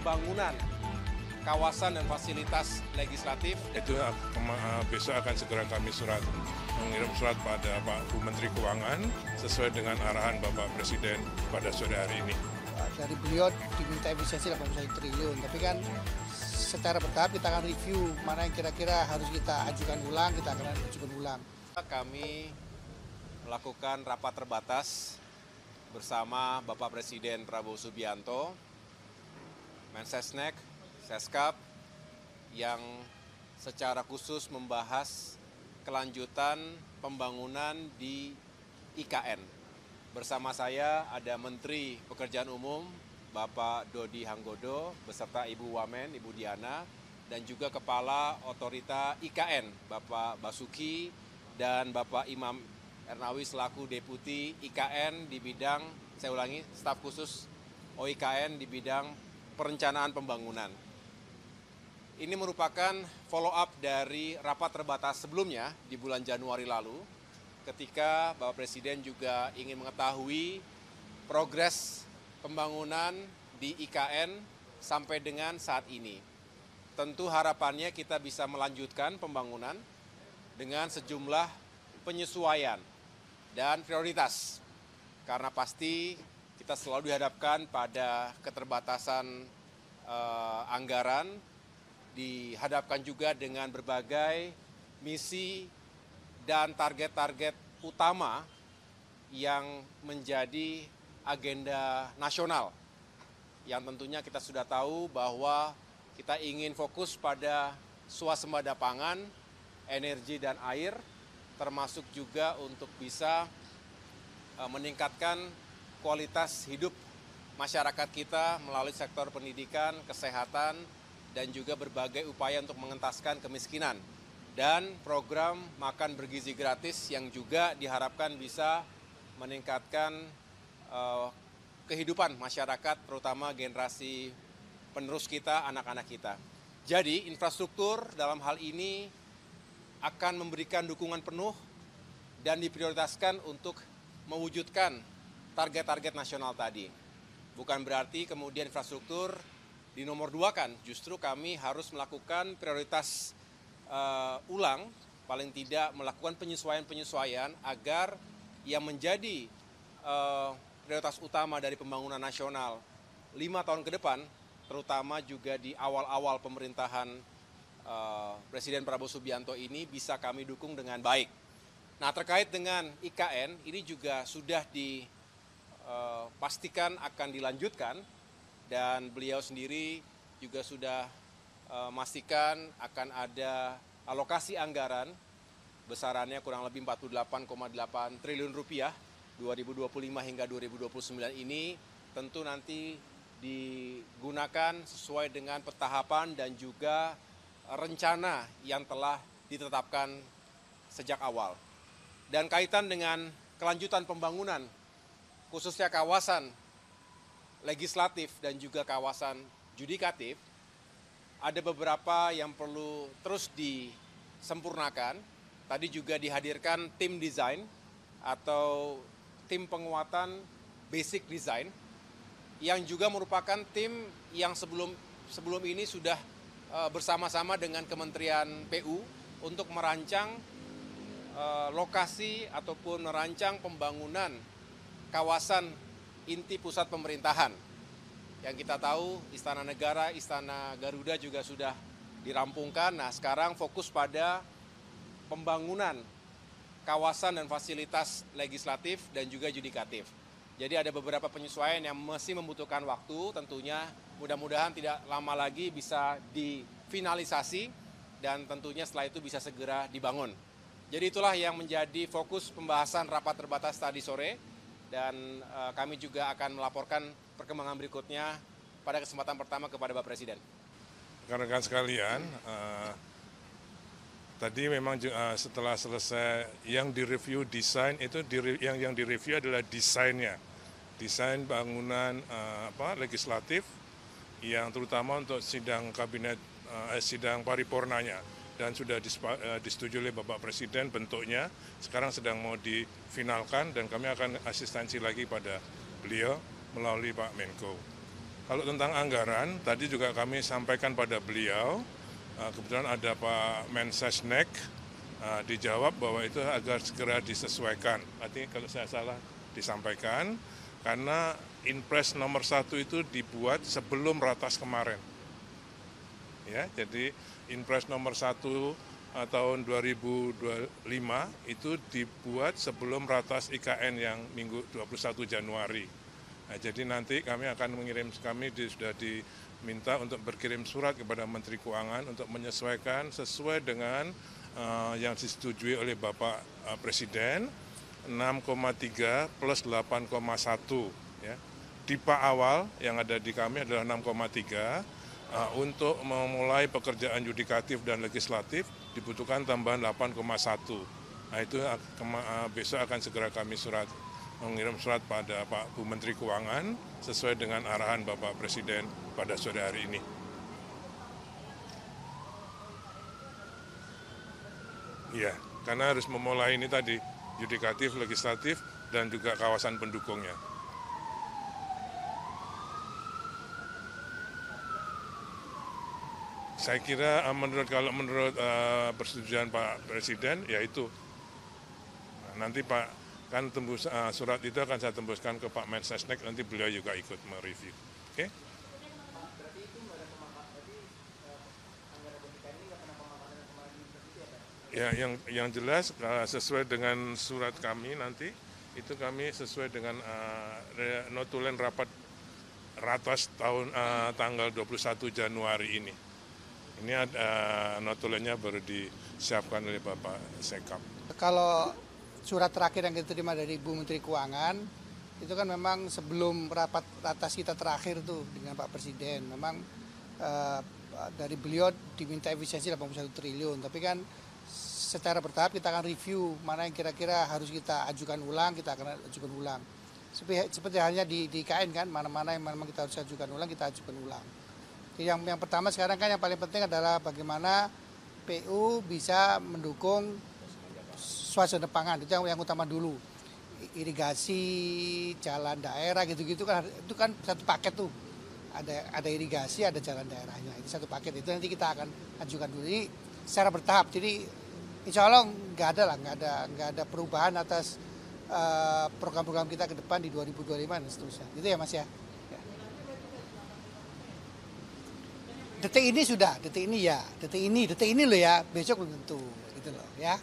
pembangunan kawasan dan fasilitas legislatif. Itu besok akan segera kami mengirim surat pada Pak Bu Menteri Keuangan sesuai dengan arahan Bapak Presiden pada sore hari ini. Dari beliau diminta efisiensi 81 triliun, tapi kan secara bertahap kita akan review mana yang kira-kira harus kita ajukan ulang, kita akan ajukan ulang. Kami melakukan rapat terbatas bersama Bapak Presiden Prabowo Subianto, Mensesnek, Seskap, yang secara khusus membahas kelanjutan pembangunan di IKN. Bersama saya ada Menteri Pekerjaan Umum, Bapak Dodi Hanggodo, beserta Ibu Wamen, Ibu Diana, dan juga Kepala Otorita IKN, Bapak Basuki, dan Bapak Imam Ernawi selaku Deputi IKN di bidang, saya ulangi, staf khusus OIKN di bidang perencanaan pembangunan. Ini merupakan follow up dari rapat terbatas sebelumnya di bulan Januari lalu, ketika Bapak Presiden juga ingin mengetahui progres pembangunan di IKN sampai dengan saat ini. Tentu harapannya kita bisa melanjutkan pembangunan dengan sejumlah penyesuaian dan prioritas. Karena pasti kita selalu dihadapkan pada keterbatasan anggaran, dihadapkan juga dengan berbagai misi dan target-target utama yang menjadi agenda nasional. Yang tentunya kita sudah tahu bahwa kita ingin fokus pada swasembada pangan, energi dan air, termasuk juga untuk bisa meningkatkan kualitas hidup masyarakat kita melalui sektor pendidikan, kesehatan, dan juga berbagai upaya untuk mengentaskan kemiskinan. Dan program makan bergizi gratis yang juga diharapkan bisa meningkatkan kehidupan masyarakat, terutama generasi penerus kita, anak-anak kita. Jadi infrastruktur dalam hal ini akan memberikan dukungan penuh dan diprioritaskan untuk mewujudkan target-target nasional tadi. Bukan berarti kemudian infrastruktur dinomor duakan, justru kami harus melakukan prioritas ulang, paling tidak melakukan penyesuaian-penyesuaian agar yang menjadi prioritas utama dari pembangunan nasional 5 tahun ke depan, terutama juga di awal-awal pemerintahan Presiden Prabowo Subianto ini bisa kami dukung dengan baik. Nah, terkait dengan IKN, ini juga sudah dipastikan akan dilanjutkan, dan beliau sendiri juga sudah memastikan akan ada alokasi anggaran besarannya kurang lebih 48,8 triliun rupiah 2025 hingga 2029 ini tentu nanti digunakan sesuai dengan petahapan dan juga rencana yang telah ditetapkan sejak awal. Dan kaitan dengan kelanjutan pembangunan, khususnya kawasan legislatif dan juga kawasan judikatif, ada beberapa yang perlu terus disempurnakan. Tadi juga dihadirkan tim desain atau tim penguatan basic design, yang juga merupakan tim yang sebelum ini sudah bersama-sama dengan Kementerian PU untuk merancang lokasi ataupun merancang pembangunan kawasan inti pusat pemerintahan. Yang kita tahu Istana Negara, Istana Garuda juga sudah dirampungkan. Nah, sekarang fokus pada pembangunan kawasan dan fasilitas legislatif dan juga yudikatif. Jadi ada beberapa penyesuaian yang masih membutuhkan waktu, tentunya mudah-mudahan tidak lama lagi bisa difinalisasi dan tentunya setelah itu bisa segera dibangun. Jadi itulah yang menjadi fokus pembahasan rapat terbatas tadi sore, dan kami juga akan melaporkan perkembangan berikutnya pada kesempatan pertama kepada Bapak Presiden. Rekan-rekan sekalian, tadi memang setelah selesai yang direview desain itu yang direview adalah desainnya, desain bangunan legislatif yang terutama untuk sidang kabinet, sidang paripurnanya, dan sudah disetujui oleh Bapak Presiden bentuknya, sekarang sedang mau difinalkan dan kami akan asistensi lagi pada beliau melalui Pak Menko. Kalau tentang anggaran, tadi juga kami sampaikan pada beliau, kebetulan ada Pak Mensesnek, dijawab bahwa itu agar segera disesuaikan. Nanti kalau saya salah disampaikan, karena Inpres nomor 1 itu dibuat sebelum Ratas kemarin. Ya, jadi Inpres nomor 1 tahun 2025 itu dibuat sebelum Ratas IKN yang minggu 21 Januari. Nah, jadi nanti kami akan sudah diminta untuk berkirim surat kepada Menteri Keuangan untuk menyesuaikan sesuai dengan yang disetujui oleh Bapak Presiden, 6,3 plus 8,1 ya. Tipe awal yang ada di kami adalah 6,3. Untuk memulai pekerjaan yudikatif dan legislatif dibutuhkan tambahan 8,1. Nah itu besok akan segera kami mengirim surat pada Pak Bu Menteri Keuangan sesuai dengan arahan Bapak Presiden pada sore hari ini. Iya, karena harus memulai ini tadi, yudikatif, legislatif, dan juga kawasan pendukungnya. Saya kira kalau menurut persetujuan Pak Presiden, ya itu. Nah, nanti Pak kan surat itu akan saya tembuskan ke Pak Mensesnek, nanti beliau juga ikut mereview. Oke? Ya, yang jelas sesuai dengan surat kami nanti, itu kami sesuai dengan notulen rapat Ratas tanggal 21 Januari ini. Ini ada notulennya baru disiapkan oleh Bapak Sekap. Kalau surat terakhir yang kita terima dari Bu Menteri Keuangan, itu kan memang sebelum rapat Ratas kita terakhir tuh dengan Pak Presiden, memang dari beliau diminta efisiensi 81 triliun, tapi kan secara bertahap kita akan review mana yang kira-kira harus kita ajukan ulang, kita akan ajukan ulang. Seperti halnya di IKN kan, mana-mana yang memang kita harus ajukan ulang, kita ajukan ulang. Yang pertama sekarang kan yang paling penting adalah bagaimana PU bisa mendukung swasembada pangan, itu yang utama dulu. Irigasi, jalan daerah gitu-gitu kan, itu kan satu paket tuh. Ada irigasi, ada jalan daerahnya, itu satu paket. Itu nanti kita akan ajukan dulu. Ini secara bertahap. Jadi insya Allah nggak ada perubahan atas program-program kita ke depan di 2025 dan seterusnya. Gitu ya Mas ya. Detik ini sudah, detik ini loh ya, besok belum tentu gitu loh ya.